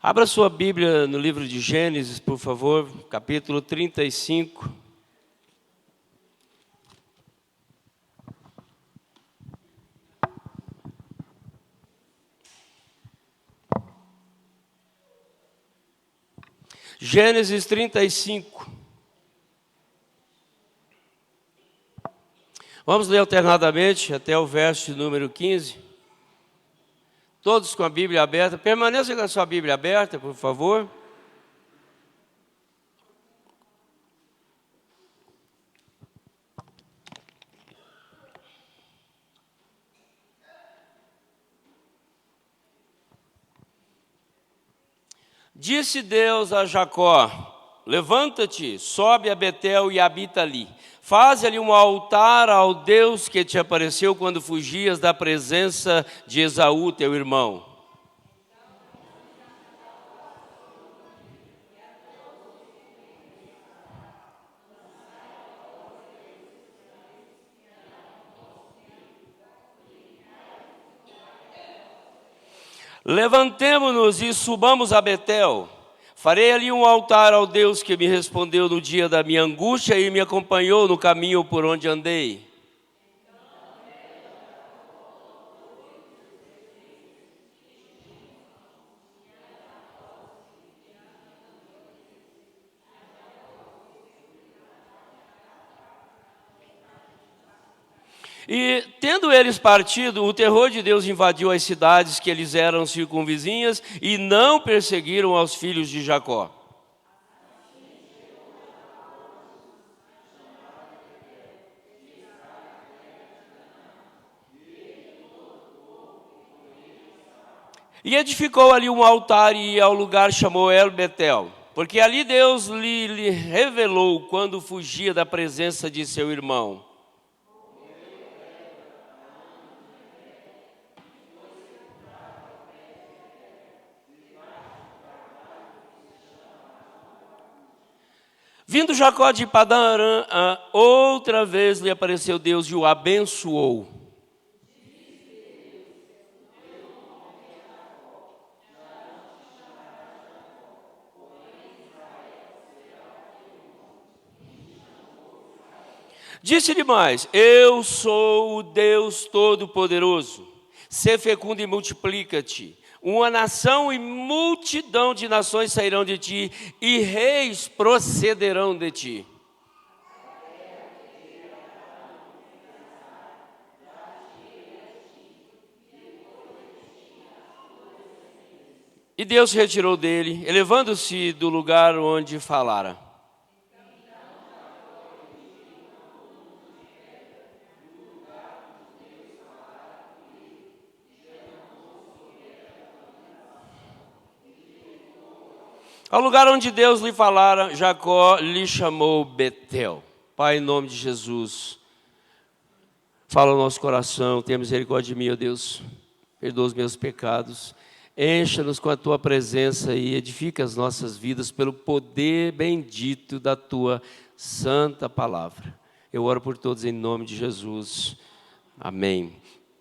Abra sua Bíblia no livro de Gênesis, por favor, capítulo 35. Gênesis 35. Vamos ler alternadamente até o verso número 15. Todos com a Bíblia aberta. Permaneça com a sua Bíblia aberta, por favor. Disse Deus a Jacó: levanta-te, sobe a Betel e habita ali. Faze ali um altar ao Deus que te apareceu quando fugias da presença de Esaú, teu irmão. Levantemo-nos e subamos a Betel. Farei ali um altar ao Deus que me respondeu no dia da minha angústia e me acompanhou no caminho por onde andei. E, tendo eles partido, o terror de Deus invadiu as cidades que eles eram circunvizinhas e não perseguiram aos filhos de Jacó. E edificou ali um altar e ao lugar chamou El Betel, porque ali Deus lhe revelou quando fugia da presença de seu irmão. Vindo Jacó de Padã Arã, outra vez lhe apareceu Deus e o abençoou. Disse-lhe mais: eu sou o Deus Todo-Poderoso. Sê fecundo e multiplica-te. Uma nação e multidão de nações sairão de ti, e reis procederão de ti. E Deus se retirou dele, elevando-se do lugar onde falara. Ao lugar onde Deus lhe falara, Jacó lhe chamou Betel. Pai, em nome de Jesus, fala no nosso coração, tenha misericórdia de mim, ó Deus, perdoa os meus pecados, encha-nos com a Tua presença e edifica as nossas vidas pelo poder bendito da Tua santa palavra. Eu oro por todos em nome de Jesus. Amém.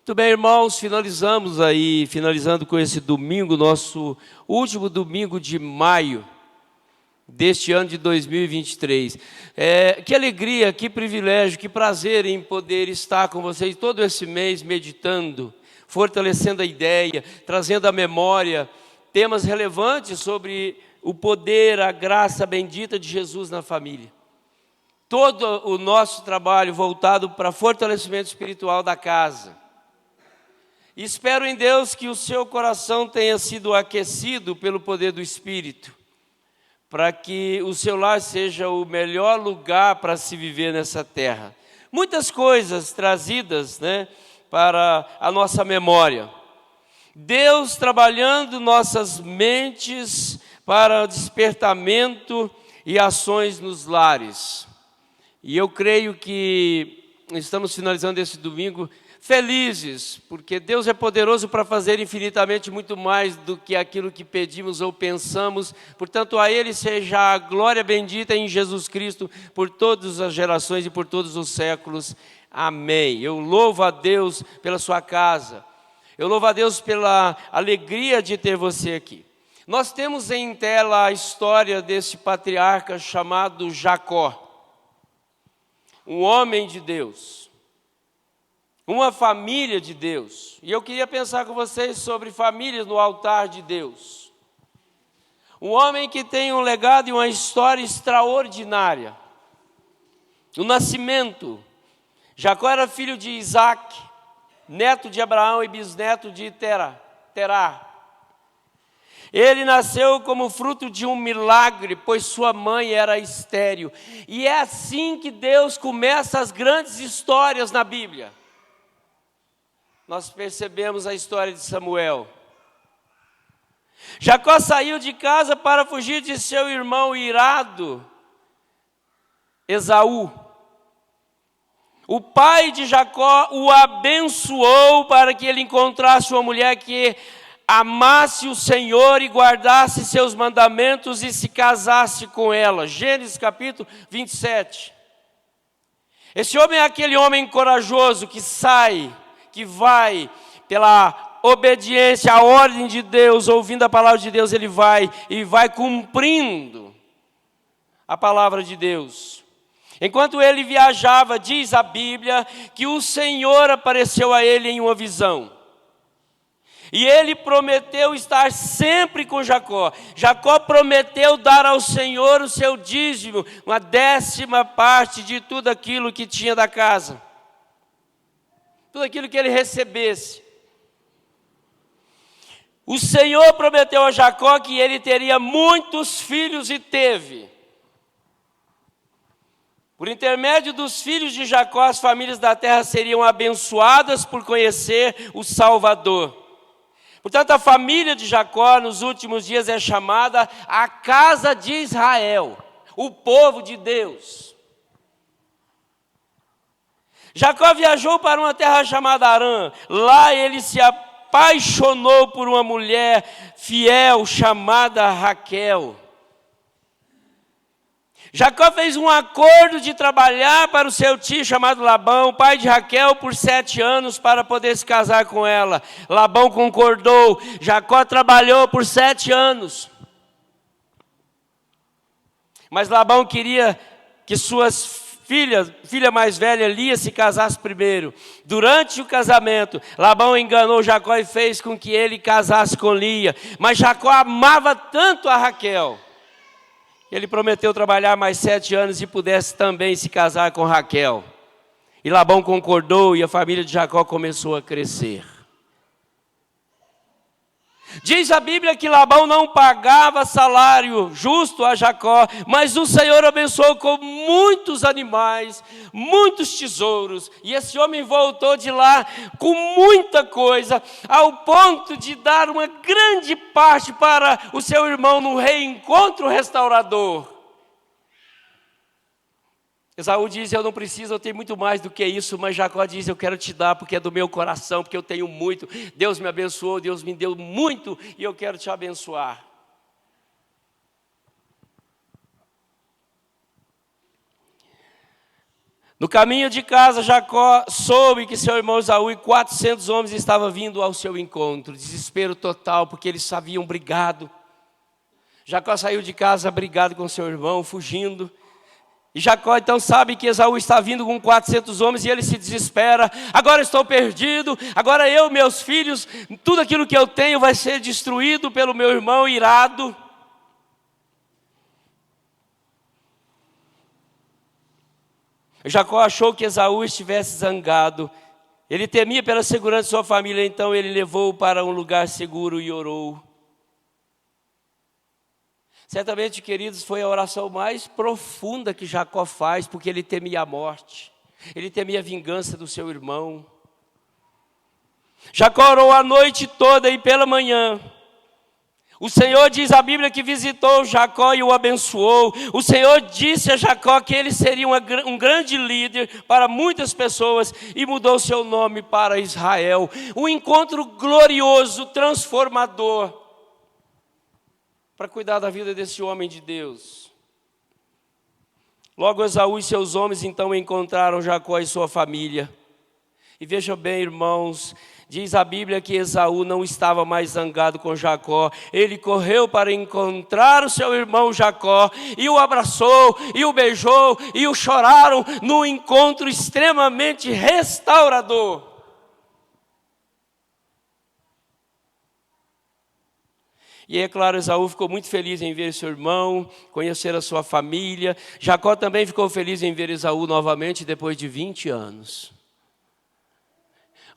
Muito bem, irmãos, finalizando com esse domingo, nosso último domingo de maio deste ano de 2023. Que alegria, que privilégio, que prazer em poder estar com vocês todo esse mês meditando, fortalecendo a ideia, trazendo à memória temas relevantes sobre o poder, a graça bendita de Jesus na família. Todo o nosso trabalho voltado para fortalecimento espiritual da casa. Espero em Deus que o seu coração tenha sido aquecido pelo poder do Espírito, para que o seu lar seja o melhor lugar para se viver nessa terra. Muitas coisas trazidas, para a nossa memória. Deus trabalhando nossas mentes para despertamento e ações nos lares. E eu creio que estamos finalizando esse domingo felizes, porque Deus é poderoso para fazer infinitamente muito mais do que aquilo que pedimos ou pensamos. Portanto, a Ele seja a glória bendita em Jesus Cristo por todas as gerações e por todos os séculos. Amém. Eu louvo a Deus pela sua casa. Eu louvo a Deus pela alegria de ter você aqui. Nós temos em tela a história desse patriarca chamado Jacó, um homem de Deus, uma família de Deus. E eu queria pensar com vocês sobre famílias no altar de Deus. Um homem que tem um legado e uma história extraordinária. O nascimento. Jacó era filho de Isaac, neto de Abraão e bisneto de Terá. Ele nasceu como fruto de um milagre, pois sua mãe era estéril. E é assim que Deus começa as grandes histórias na Bíblia. Nós percebemos a história de Samuel. Jacó saiu de casa para fugir de seu irmão irado, Esaú. O pai de Jacó o abençoou para que ele encontrasse uma mulher que amasse o Senhor e guardasse seus mandamentos e se casasse com ela. Gênesis capítulo 27. Esse homem é aquele homem corajoso que sai, que vai pela obediência à ordem de Deus, ouvindo a palavra de Deus, ele vai e vai cumprindo a palavra de Deus. Enquanto ele viajava, diz a Bíblia, que o Senhor apareceu a ele em uma visão. E ele prometeu estar sempre com Jacó. Jacó prometeu dar ao Senhor o seu dízimo, 1/10 parte de tudo aquilo que tinha da casa. Tudo aquilo que ele recebesse. O Senhor prometeu a Jacó que ele teria muitos filhos e teve. Por intermédio dos filhos de Jacó, as famílias da terra seriam abençoadas por conhecer o Salvador. Portanto, a família de Jacó nos últimos dias é chamada a casa de Israel, o povo de Deus. Jacó viajou para uma terra chamada Harã. Lá ele se apaixonou por uma mulher fiel chamada Raquel. Jacó fez um acordo de trabalhar para o seu tio chamado Labão, pai de Raquel, por 7 anos para poder se casar com ela. Labão concordou. Jacó trabalhou por 7 anos. Mas Labão queria que filha mais velha, Lia, se casasse primeiro. Durante o casamento, Labão enganou Jacó e fez com que ele casasse com Lia. Mas Jacó amava tanto a Raquel, ele prometeu trabalhar mais 7 anos e pudesse também se casar com Raquel. E Labão concordou e a família de Jacó começou a crescer. Diz a Bíblia que Labão não pagava salário justo a Jacó, mas o Senhor abençoou com muitos animais, muitos tesouros. E esse homem voltou de lá com muita coisa, ao ponto de dar uma grande parte para o seu irmão no reencontro restaurador. Esaú diz, eu não preciso, eu tenho muito mais do que isso, mas Jacó diz, eu quero te dar porque é do meu coração, porque eu tenho muito. Deus me abençoou, Deus me deu muito e eu quero te abençoar. No caminho de casa, Jacó soube que seu irmão Esaú e 400 homens estavam vindo ao seu encontro. Desespero total, porque eles haviam brigado. Jacó saiu de casa brigado com seu irmão, fugindo. E Jacó então sabe que Esaú está vindo com 400 homens e ele se desespera. Agora estou perdido, agora eu, meus filhos, tudo aquilo que eu tenho vai ser destruído pelo meu irmão irado. Jacó achou que Esaú estivesse zangado. Ele temia pela segurança de sua família, então ele levou-o para um lugar seguro e orou. Certamente, queridos, foi a oração mais profunda que Jacó faz, porque ele temia a morte, ele temia a vingança do seu irmão. Jacó orou a noite toda e pela manhã. O Senhor diz a Bíblia que visitou Jacó e o abençoou. O Senhor disse a Jacó que ele seria um grande líder para muitas pessoas e mudou seu nome para Israel. Um encontro glorioso, transformador, para cuidar da vida desse homem de Deus. Logo Esaú e seus homens então encontraram Jacó e sua família. E veja bem, irmãos, diz a Bíblia que Esaú não estava mais zangado com Jacó. Ele correu para encontrar o seu irmão Jacó, e o abraçou, e o beijou, e o choraram num encontro extremamente restaurador. E é claro, Esaú ficou muito feliz em ver seu irmão, conhecer a sua família. Jacó também ficou feliz em ver Esaú novamente depois de 20 anos.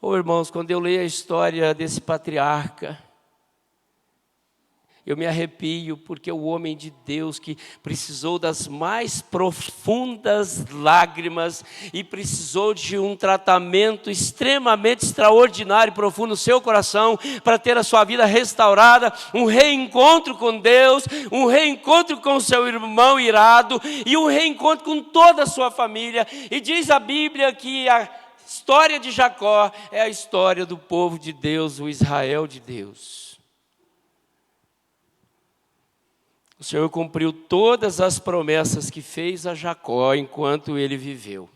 Irmãos, quando eu leio a história desse patriarca, eu me arrepio, porque o homem de Deus que precisou das mais profundas lágrimas e precisou de um tratamento extremamente extraordinário e profundo no seu coração para ter a sua vida restaurada, um reencontro com Deus, um reencontro com seu irmão irado e um reencontro com toda a sua família. E diz a Bíblia que a história de Jacó é a história do povo de Deus, o Israel de Deus. O Senhor cumpriu todas as promessas que fez a Jacó enquanto ele viveu.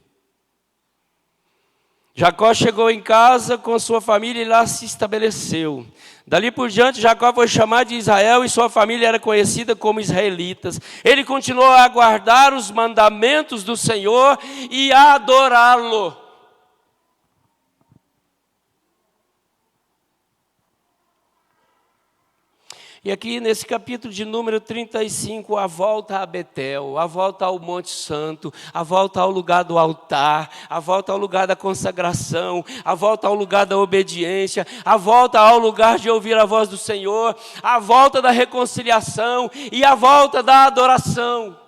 Jacó chegou em casa com sua família e lá se estabeleceu. Dali por diante, Jacó foi chamado de Israel e sua família era conhecida como israelitas. Ele continuou a guardar os mandamentos do Senhor e a adorá-lo. E aqui nesse capítulo de número 35, a volta a Betel, a volta ao Monte Santo, a volta ao lugar do altar, a volta ao lugar da consagração, a volta ao lugar da obediência, a volta ao lugar de ouvir a voz do Senhor, a volta da reconciliação e a volta da adoração.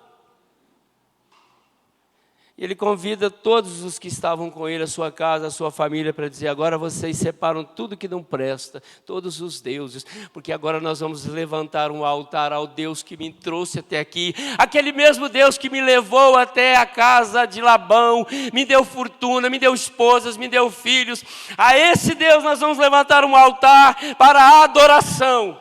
Ele convida todos os que estavam com ele, a sua casa, a sua família, para dizer: agora vocês separam tudo que não presta, todos os deuses, porque agora nós vamos levantar um altar ao Deus que me trouxe até aqui, aquele mesmo Deus que me levou até a casa de Labão, me deu fortuna, me deu esposas, me deu filhos. A esse Deus nós vamos levantar um altar para a adoração.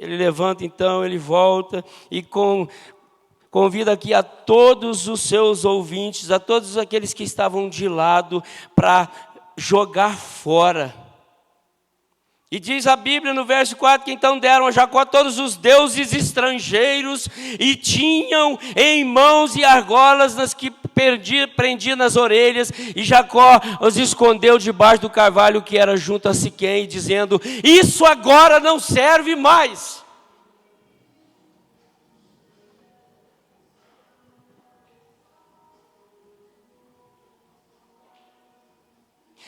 Ele levanta então, ele volta e convida aqui a todos os seus ouvintes, a todos aqueles que estavam de lado, para jogar fora. E diz a Bíblia no verso 4 que então deram a Jacó todos os deuses estrangeiros e tinham em mãos e argolas nas que prendia nas orelhas, e Jacó os escondeu debaixo do carvalho que era junto a Siquém, dizendo: isso agora não serve mais.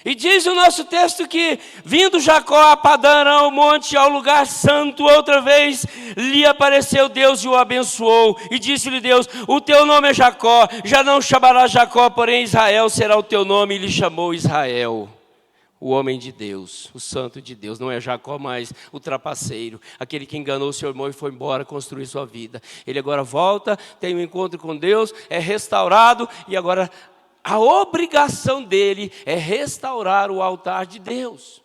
E diz o nosso texto que, vindo Jacó a Padã Arã, ao monte, ao lugar santo, outra vez lhe apareceu Deus e o abençoou. E disse-lhe Deus: o teu nome é Jacó, já não chamarás Jacó, porém Israel será o teu nome. E lhe chamou Israel, o homem de Deus, o santo de Deus. Não é Jacó mais o trapaceiro, aquele que enganou seu irmão e foi embora construir sua vida. Ele agora volta, tem um encontro com Deus, é restaurado e agora a obrigação dele é restaurar o altar de Deus.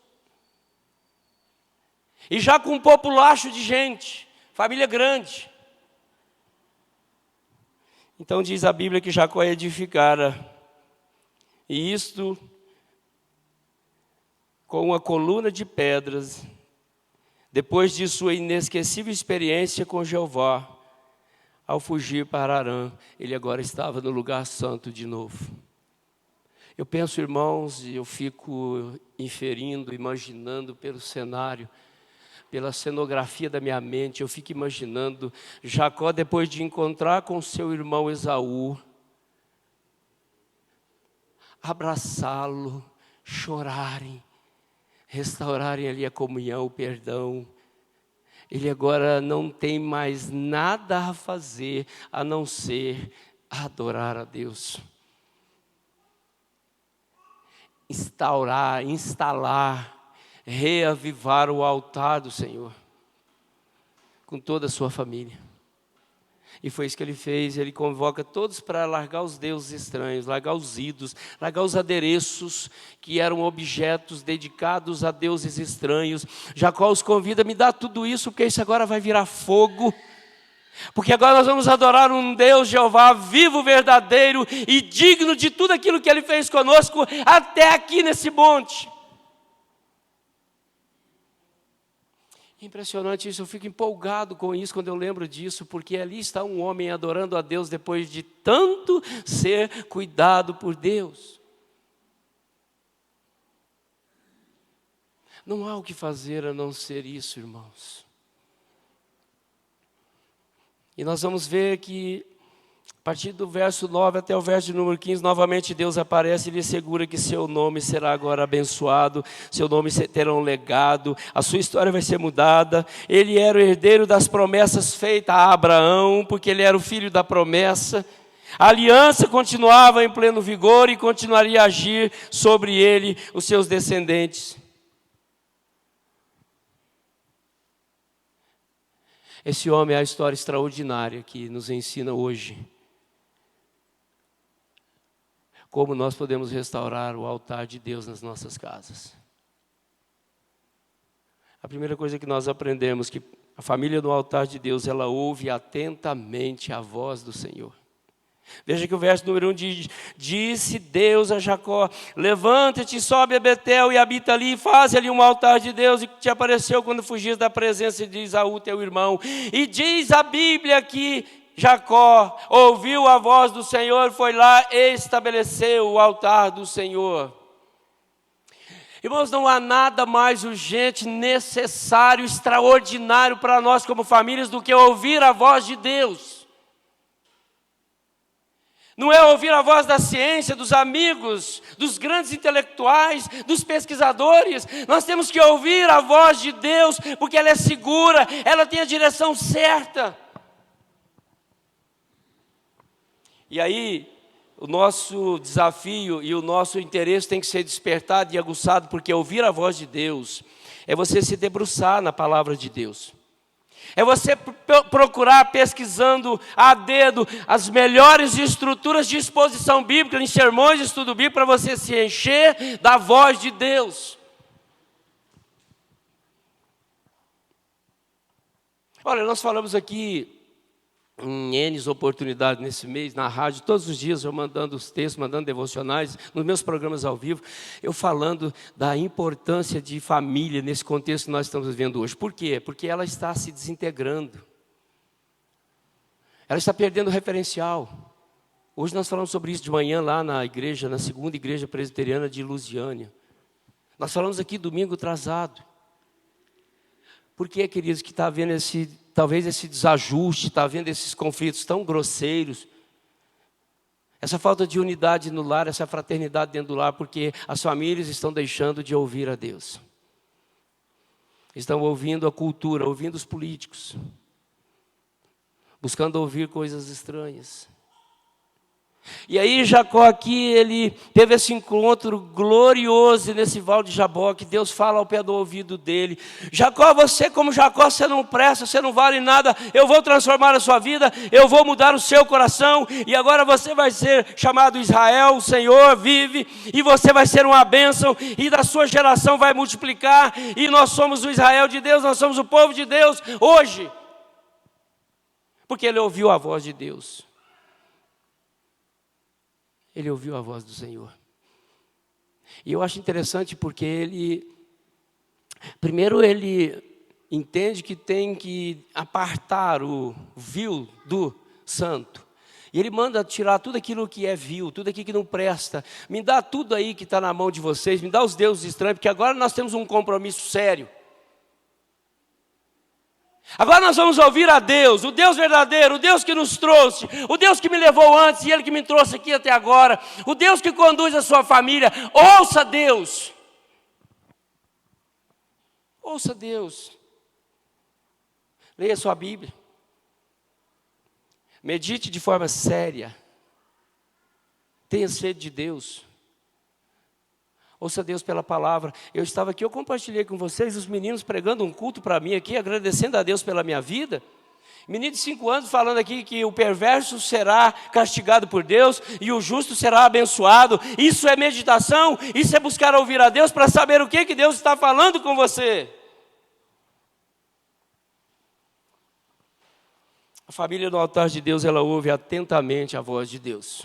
E já com um populacho de gente, família grande. Então diz a Bíblia que Jacó edificara, e isto com uma coluna de pedras, depois de sua inesquecível experiência com Jeová. Ao fugir para Arã, ele agora estava no lugar santo de novo. Eu penso, irmãos, e eu fico inferindo, imaginando pelo cenário, pela cenografia da minha mente, eu fico imaginando Jacó, depois de encontrar com seu irmão Esaú, abraçá-lo, chorarem, restaurarem ali a comunhão, o perdão. Ele agora não tem mais nada a fazer a não ser adorar a Deus. Instalar, reavivar o altar do Senhor, com toda a sua família. E foi isso que ele fez. Ele convoca todos para largar os deuses estranhos, largar os ídolos, largar os adereços que eram objetos dedicados a deuses estranhos. Jacó os convida: me dá tudo isso, porque isso agora vai virar fogo. Porque agora nós vamos adorar um Deus, Jeová, vivo, verdadeiro e digno de tudo aquilo que Ele fez conosco até aqui nesse monte. Impressionante isso, eu fico empolgado com isso quando eu lembro disso, porque ali está um homem adorando a Deus depois de tanto ser cuidado por Deus. Não há o que fazer a não ser isso, irmãos. E nós vamos ver que, a partir do verso 9 até o verso de número 15, novamente Deus aparece e lhe assegura que seu nome será agora abençoado, seu nome terá um legado, a sua história vai ser mudada. Ele era o herdeiro das promessas feitas a Abraão, porque ele era o filho da promessa. A aliança continuava em pleno vigor e continuaria a agir sobre ele, os seus descendentes. Esse homem é a história extraordinária que nos ensina hoje como nós podemos restaurar o altar de Deus nas nossas casas. A primeira coisa que nós aprendemos é que a família no altar de Deus, ela ouve atentamente a voz do Senhor. Veja que o verso número 1 diz: disse Deus a Jacó, levanta-te, sobe a Betel e habita ali, faz ali um altar de Deus, e que te apareceu quando fugias da presença de Esaú, teu irmão. E diz a Bíblia que Jacó ouviu a voz do Senhor, foi lá e estabeleceu o altar do Senhor. Irmãos, não há nada mais urgente, necessário, extraordinário para nós como famílias do que ouvir a voz de Deus. Não é ouvir a voz da ciência, dos amigos, dos grandes intelectuais, dos pesquisadores. Nós temos que ouvir a voz de Deus, porque ela é segura, ela tem a direção certa. E aí, o nosso desafio e o nosso interesse tem que ser despertado e aguçado, porque ouvir a voz de Deus é você se debruçar na palavra de Deus. É você procurar, pesquisando a dedo, as melhores estruturas de exposição bíblica, em sermões de estudo bíblico, para você se encher da voz de Deus. Olha, nós falamos aqui em N oportunidades nesse mês, na rádio, todos os dias eu mandando os textos, mandando devocionais, nos meus programas ao vivo, eu falando da importância de família nesse contexto que nós estamos vivendo hoje. Por quê? Porque ela está se desintegrando. Ela está perdendo o referencial. Hoje nós falamos sobre isso de manhã lá na igreja, na segunda igreja presbiteriana de Lusiânia. Nós falamos aqui domingo atrasado. Por que, queridos, que está havendo talvez esse desajuste, está havendo esses conflitos tão grosseiros, essa falta de unidade no lar, essa fraternidade dentro do lar, porque as famílias estão deixando de ouvir a Deus. Estão ouvindo a cultura, ouvindo os políticos, buscando ouvir coisas estranhas. E aí Jacó aqui, ele teve esse encontro glorioso nesse val de Jaboque. Deus fala ao pé do ouvido dele: Jacó, você como Jacó, você não presta, você não vale nada. Eu vou transformar a sua vida, eu vou mudar o seu coração. E agora você vai ser chamado Israel, o Senhor vive. E você vai ser uma bênção, e da sua geração vai multiplicar. E nós somos o Israel de Deus, nós somos o povo de Deus hoje. Porque ele ouviu a voz de Deus. Ele ouviu a voz do Senhor. E eu acho interessante porque primeiro ele entende que tem que apartar o vil do santo. E ele manda tirar tudo aquilo que é vil, tudo aquilo que não presta. Me dá tudo aí que está na mão de vocês, me dá os deuses estranhos, porque agora nós temos um compromisso sério. Agora nós vamos ouvir a Deus, o Deus verdadeiro, o Deus que nos trouxe, o Deus que me levou antes e Ele que me trouxe aqui até agora, o Deus que conduz a sua família. Ouça Deus. Ouça Deus. Leia sua Bíblia. Medite de forma séria. Tenha sede de Deus. Ouça Deus pela palavra. Eu estava aqui, eu compartilhei com vocês, os meninos pregando um culto para mim aqui, agradecendo a Deus pela minha vida. Menino de 5 anos falando aqui que o perverso será castigado por Deus e o justo será abençoado. Isso é meditação, isso é buscar ouvir a Deus para saber o que Deus está falando com você. A família no altar de Deus, ela ouve atentamente a voz de Deus.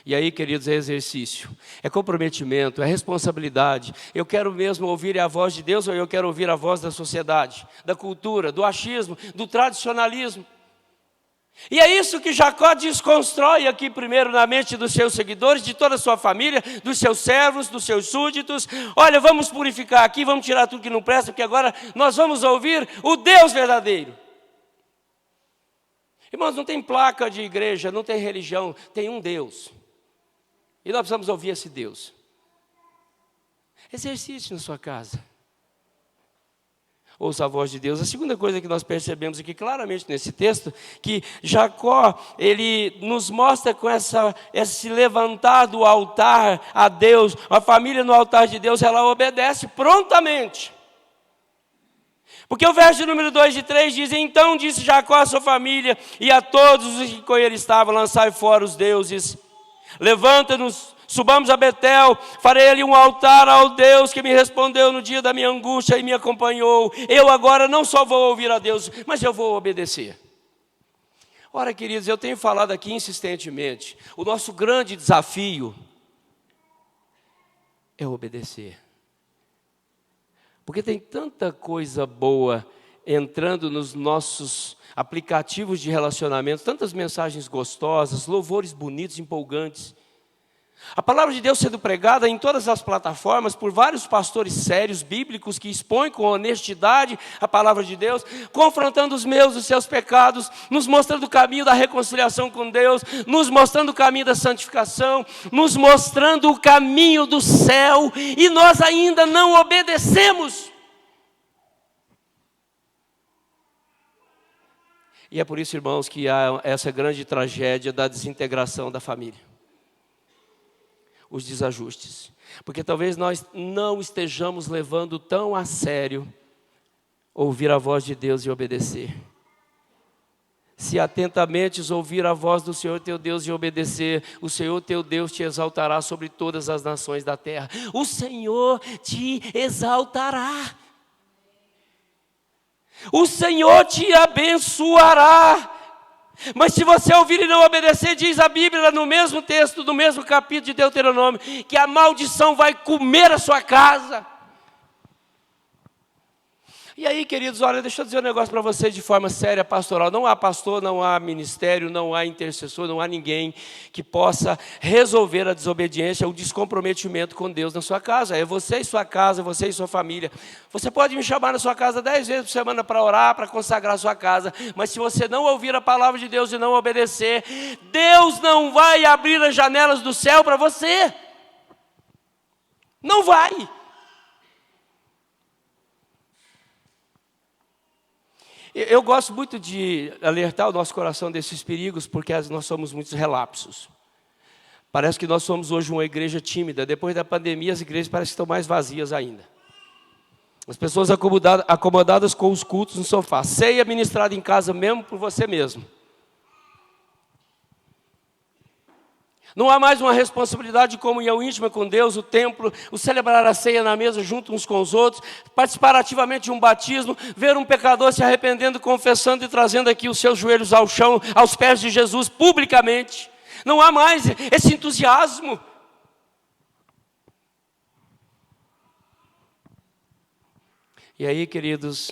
E aí, queridos, é exercício, é comprometimento, é responsabilidade. Eu quero mesmo ouvir a voz de Deus ou eu quero ouvir a voz da sociedade, da cultura, do achismo, do tradicionalismo? E é isso que Jacó desconstrói aqui primeiro na mente dos seus seguidores, de toda a sua família, dos seus servos, dos seus súditos. Olha, vamos purificar aqui, vamos tirar tudo que não presta, porque agora nós vamos ouvir o Deus verdadeiro. Irmãos, não tem placa de igreja, não tem religião, tem um Deus. E nós precisamos ouvir esse Deus. Exercite na sua casa. Ouça a voz de Deus. A segunda coisa que nós percebemos aqui claramente nesse texto, que Jacó, ele nos mostra com esse levantar do altar a Deus, a família no altar de Deus, ela obedece prontamente. Porque o verso número 2 e 3 diz: então disse Jacó à sua família e a todos os que com ele estavam: lançai fora os deuses, levanta-nos, subamos a Betel, farei ali um altar ao Deus que me respondeu no dia da minha angústia e me acompanhou. Eu agora não só vou ouvir a Deus, mas eu vou obedecer. Ora, queridos, eu tenho falado aqui insistentemente, o nosso grande desafio é obedecer. Porque tem tanta coisa boa entrando nos nossos aplicativos de relacionamento, tantas mensagens gostosas, louvores bonitos, empolgantes. A palavra de Deus sendo pregada em todas as plataformas por vários pastores sérios, bíblicos, que expõem com honestidade a palavra de Deus, confrontando os meus e os seus pecados, nos mostrando o caminho da reconciliação com Deus, nos mostrando o caminho da santificação, nos mostrando o caminho do céu, e nós ainda não obedecemos. E é por isso, irmãos, que há essa grande tragédia da desintegração da família. Os desajustes. Porque talvez nós não estejamos levando tão a sério ouvir a voz de Deus e obedecer. Se atentamente ouvir a voz do Senhor teu Deus e obedecer, o Senhor teu Deus te exaltará sobre todas as nações da terra. O Senhor te exaltará. O Senhor te abençoará. Mas se você ouvir e não obedecer, diz a Bíblia no mesmo texto, do mesmo capítulo de Deuteronômio, que a maldição vai comer a sua casa. E aí, queridos, olha, deixa eu dizer um negócio para vocês de forma séria, pastoral. Não há pastor, não há ministério, não há intercessor, não há ninguém que possa resolver a desobediência, o descomprometimento com Deus na sua casa. É você e sua casa, você e sua família. Você pode me chamar na sua casa 10 vezes por semana para orar, para consagrar a sua casa. Mas se você não ouvir a palavra de Deus e não obedecer, Deus não vai abrir as janelas do céu para você. Não vai. Eu gosto muito de alertar o nosso coração desses perigos, porque nós somos muitos relapsos. Parece que nós somos hoje uma igreja tímida. Depois da pandemia, as igrejas parecem que estão mais vazias ainda. As pessoas acomodadas com os cultos no sofá. Ceia ministrada em casa mesmo por você mesmo. Não há mais uma responsabilidade de comunhão íntima com Deus, o templo, o celebrar a ceia na mesa junto uns com os outros, participar ativamente de um batismo, ver um pecador se arrependendo, confessando e trazendo aqui os seus joelhos ao chão, aos pés de Jesus, publicamente. Não há mais esse entusiasmo. E aí, queridos,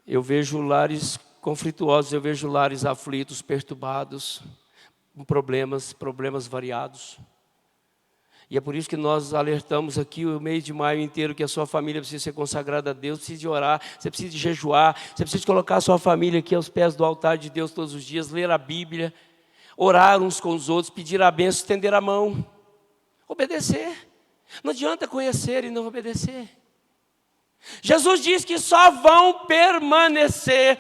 eu vejo lares conflituosos, eu vejo lares aflitos, perturbados, com problemas variados. E é por isso que nós alertamos aqui o mês de maio inteiro que a sua família precisa ser consagrada a Deus, precisa de orar, você precisa de jejuar, você precisa de colocar a sua família aqui aos pés do altar de Deus todos os dias, ler a Bíblia, orar uns com os outros, pedir a bênção, estender a mão, obedecer. Não adianta conhecer e não obedecer. Jesus diz que só vão permanecer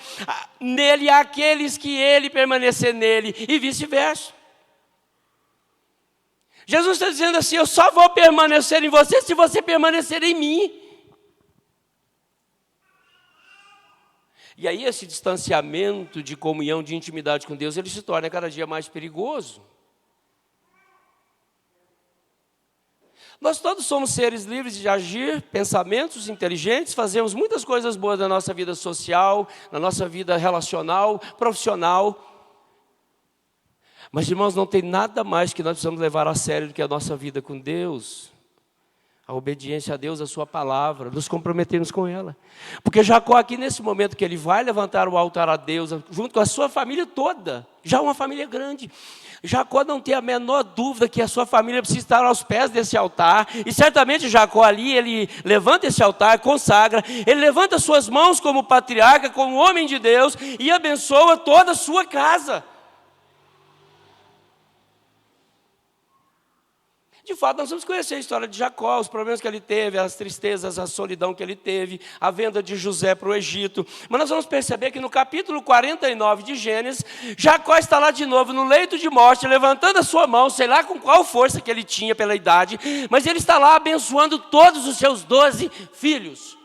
nele aqueles que ele permanecer nele, e vice-versa. Jesus está dizendo assim: eu só vou permanecer em você se você permanecer em mim. E aí esse distanciamento de comunhão, de intimidade com Deus, ele se torna cada dia mais perigoso. Nós todos somos seres livres de agir, pensamentos inteligentes, fazemos muitas coisas boas na nossa vida social, na nossa vida relacional, profissional. Mas, irmãos, não tem nada mais que nós precisamos levar a sério do que a nossa vida com Deus. A obediência a Deus, a sua palavra, nos comprometermos com ela. Porque Jacó aqui nesse momento que ele vai levantar o altar a Deus, junto com a sua família toda, já uma família grande. Jacó não tem a menor dúvida que a sua família precisa estar aos pés desse altar. E certamente Jacó ali, ele levanta esse altar, consagra, ele levanta suas mãos como patriarca, como homem de Deus, e abençoa toda a sua casa. De fato, nós vamos conhecer a história de Jacó, os problemas que ele teve, as tristezas, a solidão que ele teve, a venda de José para o Egito. Mas nós vamos perceber que no capítulo 49 de Gênesis, Jacó está lá de novo no leito de morte, levantando a sua mão, sei lá com qual força que ele tinha pela idade, mas ele está lá abençoando todos os seus 12 filhos.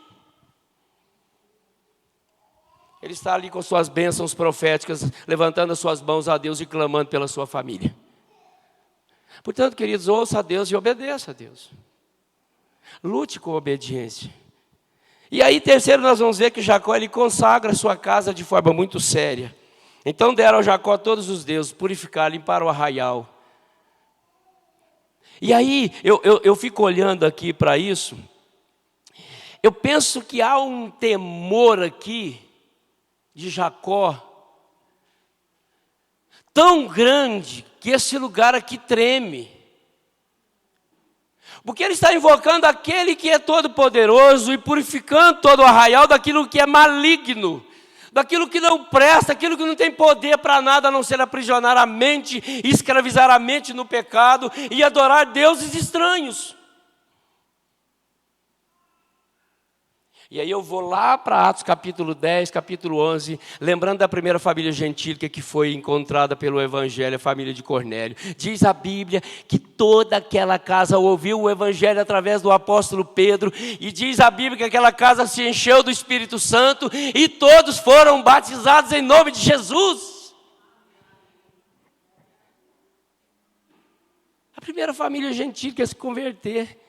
Ele está ali com suas bênçãos proféticas, levantando as suas mãos a Deus e clamando pela sua família. Portanto, queridos, ouça a Deus e obedeça a Deus. Lute com obediência. E aí, terceiro, nós vamos ver que Jacó, ele consagra a sua casa de forma muito séria. Então deram a Jacó todos os deuses, purificar, limpar o arraial. E aí, eu fico olhando aqui para isso, eu penso que há um temor aqui de Jacó, tão grande, que esse lugar aqui treme. Porque ele está invocando aquele que é todo poderoso e purificando todo o arraial daquilo que é maligno, daquilo que não presta, aquilo que não tem poder para nada a não ser aprisionar a mente, escravizar a mente no pecado e adorar deuses estranhos. E aí eu vou lá para Atos capítulo 10, capítulo 11, lembrando da primeira família gentílica que foi encontrada pelo Evangelho, a família de Cornélio. Diz a Bíblia que toda aquela casa ouviu o Evangelho através do apóstolo Pedro, e diz a Bíblia que aquela casa se encheu do Espírito Santo, e todos foram batizados em nome de Jesus. A primeira família gentílica a se converter,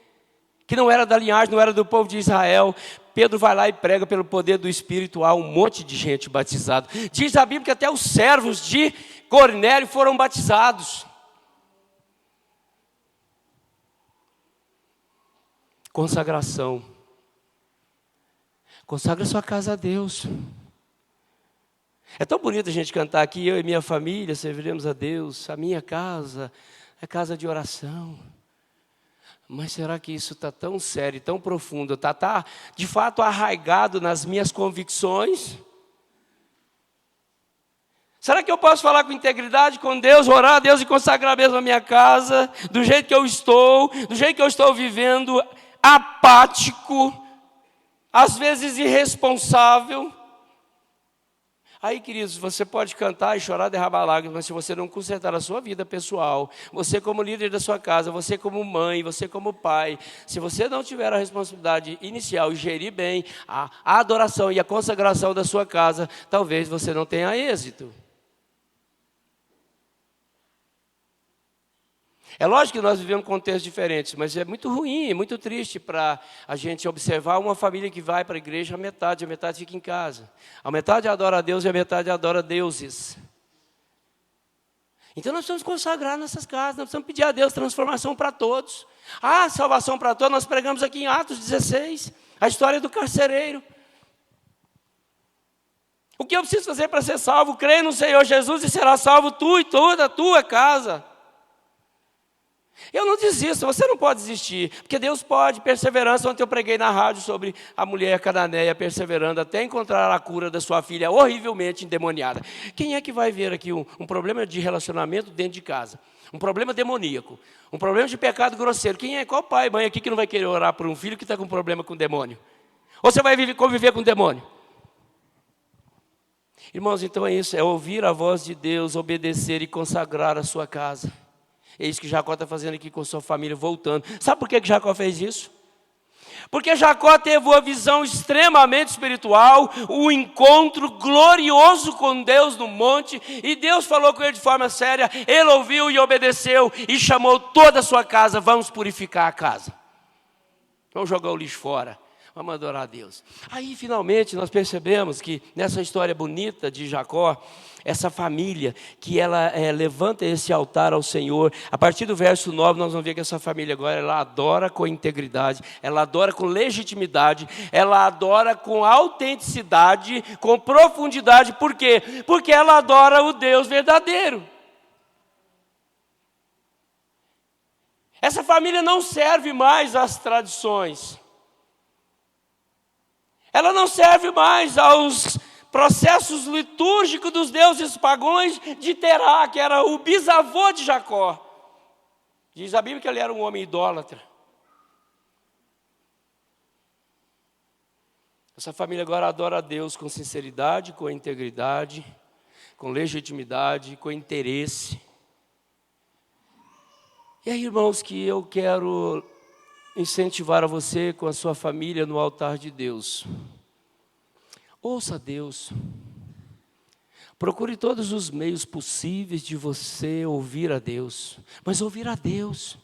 que não era da linhagem, não era do povo de Israel. Pedro vai lá e prega pelo poder do Espírito, há um monte de gente batizada. Diz a Bíblia que até os servos de Cornélio foram batizados. Consagração. Consagra sua casa a Deus. É tão bonito a gente cantar aqui, eu e minha família serviremos a Deus, a minha casa é casa de oração. Mas será que isso está tão sério, tão profundo, está de fato arraigado nas minhas convicções? Será que eu posso falar com integridade com Deus, orar a Deus e consagrar mesmo a minha casa, do jeito que eu estou vivendo, apático, às vezes irresponsável? Aí, queridos, você pode cantar e chorar, derramar lágrimas, mas se você não consertar a sua vida pessoal, você como líder da sua casa, você como mãe, você como pai, se você não tiver a responsabilidade inicial e gerir bem a adoração e a consagração da sua casa, talvez você não tenha êxito. É lógico que nós vivemos contextos diferentes, mas é muito ruim, é muito triste para a gente observar uma família que vai para a igreja a metade fica em casa. A metade adora a Deus e a metade adora deuses. Então nós precisamos consagrar nossas casas, nós precisamos pedir a Deus transformação para todos. Salvação para todos, nós pregamos aqui em Atos 16, a história do carcereiro. O que eu preciso fazer para ser salvo? Creia no Senhor Jesus e será salvo tu e toda a tua casa. Eu não desisto, você não pode desistir, porque Deus pode, perseverança. Ontem eu preguei na rádio sobre a mulher cananeia perseverando até encontrar a cura da sua filha horrivelmente endemoniada. Quem é que vai ver aqui um problema de relacionamento dentro de casa? Um problema demoníaco, um problema de pecado grosseiro. Qual pai e mãe aqui que não vai querer orar por um filho que está com problema com demônio? Ou você vai conviver com demônio? Irmãos, então é isso, é ouvir a voz de Deus, obedecer e consagrar a sua casa. É isso que Jacó está fazendo aqui com sua família, voltando. Sabe por que Jacó fez isso? Porque Jacó teve uma visão extremamente espiritual, um encontro glorioso com Deus no monte, e Deus falou com ele de forma séria, ele ouviu e obedeceu, e chamou toda a sua casa, vamos purificar a casa. Vamos jogar o lixo fora, vamos adorar a Deus. Aí finalmente nós percebemos que nessa história bonita de Jacó, essa família, que ela levanta esse altar ao Senhor. A partir do verso 9, nós vamos ver que essa família agora, ela adora com integridade, ela adora com legitimidade, ela adora com autenticidade, com profundidade. Por quê? Porque ela adora o Deus verdadeiro. Essa família não serve mais às tradições. Ela não serve mais aos processos litúrgicos dos deuses pagãos de Terá, que era o bisavô de Jacó. Diz a Bíblia que ele era um homem idólatra. Essa família agora adora a Deus com sinceridade, com integridade, com legitimidade, com interesse. E aí, irmãos, que eu quero incentivar a você com a sua família no altar de Deus. Ouça a Deus. Procure todos os meios possíveis de você ouvir a Deus. Mas ouvir a Deus.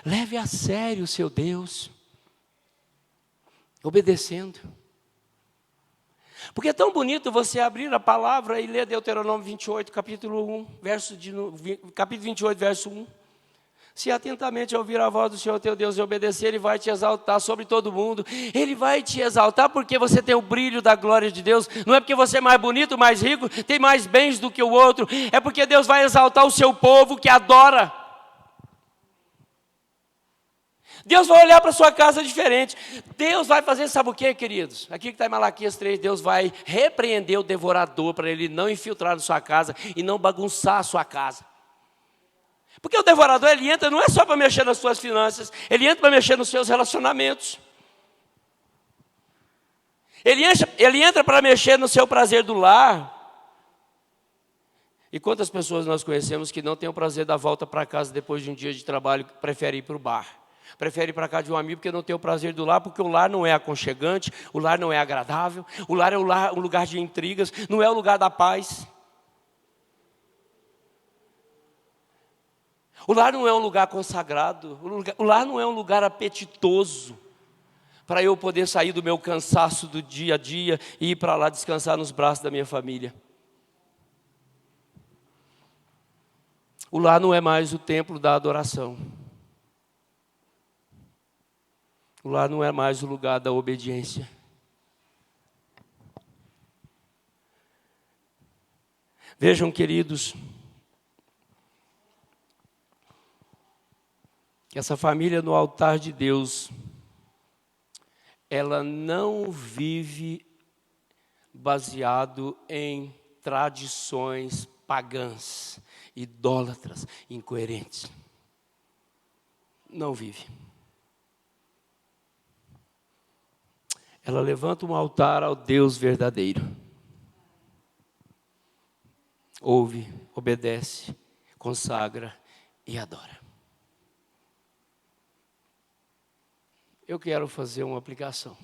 Leve a sério o seu Deus. Obedecendo. Porque é tão bonito você abrir a palavra e ler Deuteronômio 28, capítulo 28, verso 1. Se atentamente ouvir a voz do Senhor teu Deus e obedecer, Ele vai te exaltar sobre todo mundo. Ele vai te exaltar porque você tem o brilho da glória de Deus. Não é porque você é mais bonito, mais rico, tem mais bens do que o outro. É porque Deus vai exaltar o seu povo que adora. Deus vai olhar para a sua casa diferente. Deus vai fazer, sabe o que, queridos? Aqui que está em Malaquias 3, Deus vai repreender o devorador para ele não infiltrar na sua casa e não bagunçar a sua casa. Porque o devorador, ele entra não é só para mexer nas suas finanças, ele entra para mexer nos seus relacionamentos. Ele entra para mexer no seu prazer do lar. E quantas pessoas nós conhecemos que não têm o prazer da volta para casa depois de um dia de trabalho, preferem ir para o bar? Prefere ir para casa de um amigo porque não tem o prazer do lar, porque o lar não é aconchegante, o lar não é agradável, o lar é um lugar de intrigas, não é o lugar da paz. O lar não é um lugar consagrado, o lar não é um lugar apetitoso, para eu poder sair do meu cansaço do dia a dia e ir para lá descansar nos braços da minha família. O lar não é mais o templo da adoração. O lar não é mais o lugar da obediência. Vejam, queridos, que essa família no altar de Deus, ela não vive baseado em tradições pagãs, idólatras, incoerentes. Não vive. Ela levanta um altar ao Deus verdadeiro. Ouve, obedece, consagra e adora. Eu quero fazer uma aplicação.